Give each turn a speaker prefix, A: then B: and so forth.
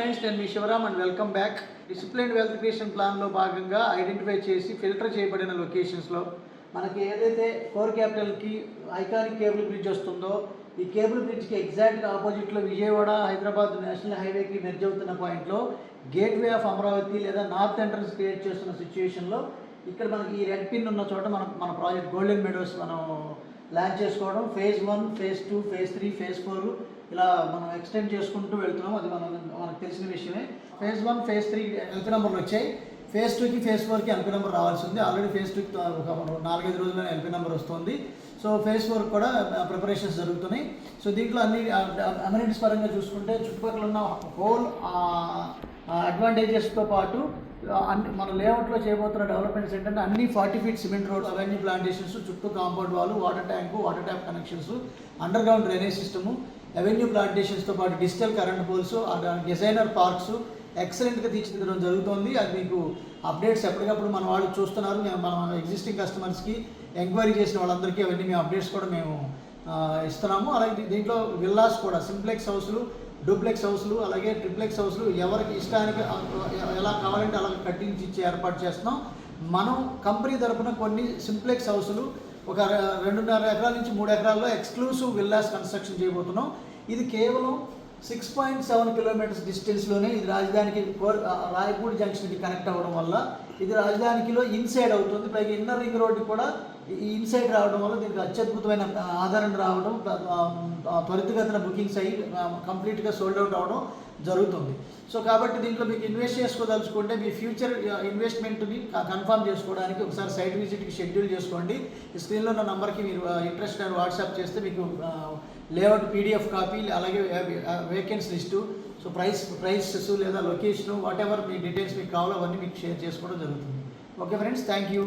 A: Friends, నేను మీ Shivaram and welcome back. Discipline wealth creation ప్లాన్లో భాగంగా ఐడెంటిఫై చేసి ఫిల్టర్ చేయబడిన లొకేషన్స్లో మనకి ఏదైతే కోర్ క్యాపిటల్కి ఐకానిక్ కేబుల్ బ్రిడ్జ్ వస్తుందో, ఈ కేబుల్ బ్రిడ్జ్కి ఎగ్జాక్ట్గా ఆపోజిట్లో విజయవాడ హైదరాబాద్ నేషనల్ హైవేకి మెర్జ్ అవుతున్న పాయింట్లో గేట్వే ఆఫ్ అమరావతి లేదా నార్త్ ఎంట్రన్స్ క్రియేట్ చేస్తున్న సిచ్యువేషన్లో ఇక్కడ మనకి ఈ రెడ్ పిన్ ఉన్న చోట మన ప్రాజెక్ట్ గోల్డెన్ మెడోస్ మనం లాంచ్ చేసుకోవడం. ఫేజ్ 1, ఫేజ్ 2, ఫేజ్ 3, ఫేజ్ 4 ఇలా మనం ఎక్స్టెండ్ చేసుకుంటూ వెళ్తున్నాం. అది మనకు తెలిసిన విషయమే. ఫేజ్ 1, ఫేజ్ 3 ఎల్పీ నెంబర్లు వచ్చాయి. ఫేజ్ 2కి, ఫేజ్ 4కి ఎల్పీ నెంబర్ రావాల్సి ఉంది. ఆల్రెడీ ఫేజ్ 2కి ఒక 4-5 రోజుల్లోనే ఎల్పీ నెంబర్ వస్తుంది. సో ఫేజ్ 4 కూడా ప్రిపరేషన్స్ జరుగుతున్నాయి. సో దీంట్లో అన్ని అమ్యూనిటీస్ పరంగా చూసుకుంటే చుట్టుపక్కల ఉన్న హోల్ అడ్వాంటేజెస్తో పాటు మన లేఅవుట్లో చేయబోతున్న డెవలప్మెంట్స్ ఏంటంటే అన్ని 40 feet cement roads, avenue plantations, చుట్టూ కాంపౌండ్ వాళ్ళు, water tap connections, underground drainage system, avenue ప్లాంటేషన్స్తో పాటు digital current poles, designer parks ఎక్సలెంట్గా తీర్చిదిద్దడం జరుగుతుంది. అది మీకు అప్డేట్స్ ఎప్పటికప్పుడు మన వాళ్ళు చూస్తున్నారు. మన ఎగ్జిస్టింగ్ కస్టమర్స్కి ఎంక్వైరీ చేసిన వాళ్ళందరికీ అవన్నీ మేము అప్డేట్స్ కూడా మేము ఇస్తున్నాము. అలాగే దీంట్లో విల్లాస్ కూడా, సింప్లెక్స్ హౌస్లు, డూప్లెక్స్ హౌస్లు, అలాగే ట్రిప్లెక్స్ హౌస్లు ఎవరికి ఇష్టానికి ఎలా కావాలంటే అలా కట్టించి ఇచ్చే ఏర్పాటు చేస్తున్నాం. మనం కంపెనీ తరపున కొన్ని సింప్లెక్స్ హౌస్లు ఒక 2.5 ఎకరాల నుంచి 3 ఎకరాల్లో ఎక్స్క్లూసివ్ విల్లాస్ కన్స్ట్రక్షన్ చేయబోతున్నాం. ఇది కేవలం 6.7 kilometers డిస్టెన్స్లోనే ఇది రాజధానికి రాయపూడి జంక్షన్కి కనెక్ట్ అవ్వడం వల్ల ఇది రాజధానికిలో ఇన్సైడ్ అవుతుంది. పైగా ఇన్నర్ రింగ్ రోడ్డు కూడా ఈ ఇన్సైడ్ రావడం వల్ల దీనికి అత్యద్భుతమైన ఆదరణ రావడం, త్వరితగతిన బుకింగ్స్ అయ్యి కంప్లీట్గా సోల్డ్ అవుట్ అవ్వడం జరుగుతుంది. సో కాబట్టి దీంట్లో మీకు ఇన్వెస్ట్ చేసుకోదలుచుకుంటే మీ ఫ్యూచర్ ఇన్వెస్ట్మెంట్ని కన్ఫర్మ్ చేసుకోవడానికి ఒకసారి సైట్ విజిట్కి షెడ్యూల్ చేసుకోండి. ఈ స్క్రీన్లో ఉన్న నెంబర్కి మీరు ఇంట్రెస్ట్ అని వాట్సాప్ చేస్తే మీకు లేఅవుట్ PDF కాపీ, అలాగే వేకెన్సీ లిస్టు, సో ప్రైసెస్ లేదా location, what ever me details మీకు కావాలో అవన్నీ మీకు షేర్ చేసుకోవడం జరుగుతుంది. Okay friends, thank you.